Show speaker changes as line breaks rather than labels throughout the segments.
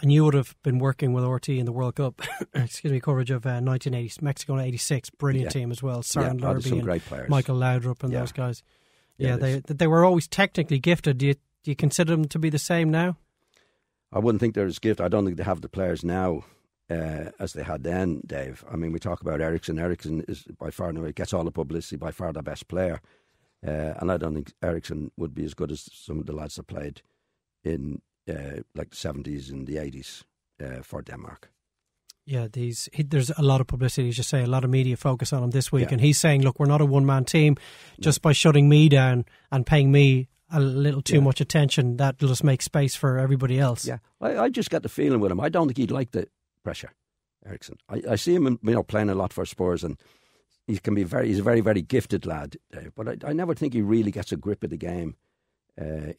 And you would have been working with RT in the World Cup, coverage of 1980, Mexico in 86, brilliant team as well. Søren Lerby and
great players.
Michael Laudrup and those guys. Yeah, they were always technically gifted. Do you consider them to be the same now?
I wouldn't think they're as gifted. I don't think they have the players now as they had then, Dave. I mean, we talk about Eriksen. Eriksen is by far, now, he gets all the publicity, by far the best player. And I don't think Eriksen would be as good as some of the lads that played in like the 70s and the 80s for Denmark.
Yeah, there's a lot of publicity, as you say, a lot of media focus on him this week.
Yeah.
And he's saying, look, we're not a one-man team. Just by shutting me down and paying me a little too much attention, that'll just make space for everybody else.
Yeah, I just get the feeling with him. I don't think he'd like the pressure, Eriksen. I see him, playing a lot for Spurs, and he's a very, very gifted lad. But I never think he really gets a grip of the game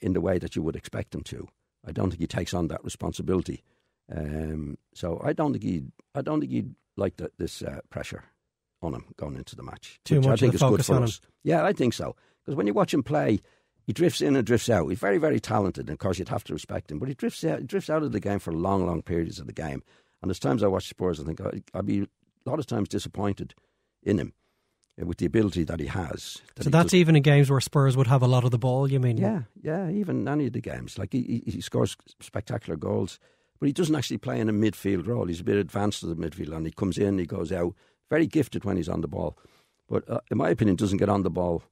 in the way that you would expect him to. I don't think he takes on that responsibility. So I don't think he'd like this pressure on him going into the match.
Too much
I think
of the
is good
focus
for
on
us.
him.
Yeah, I think so. Because when you watch him play, he drifts in and drifts out. He's very, very talented, and of course you'd have to respect him. But he drifts out of the game for long, long periods of the game. And there's times I watch Spurs, I think I'd be a lot of times disappointed in him with the ability that he has.
So that's even in games where Spurs would have a lot of the ball, you mean?
Yeah, even any of the games. Like he scores spectacular goals, but he doesn't actually play in a midfield role. He's a bit advanced to the midfield, and he comes in, he goes out. Very gifted when he's on the ball. But in my opinion, doesn't get on the ball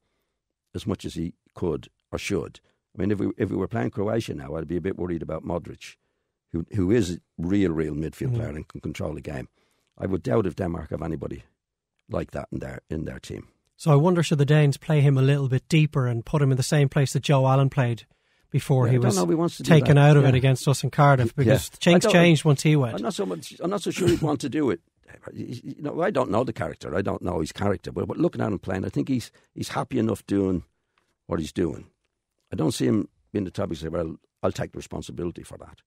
as much as he could or should. I mean, if we were playing Croatia now, I'd be a bit worried about Modric, who is a real midfield player and can control the game. I would doubt if Denmark have anybody like that in their team.
So I wonder, should the Danes play him a little bit deeper and put him in the same place that Joe Allen played before he was taken out of it against us in Cardiff? Because things changed once he went.
I'm not so sure he'd want to do it. I don't know the character. I don't know his character. But looking at him playing, I think he's happy enough doing what he's doing. I don't see him being the type who say, well, I'll take the responsibility for that.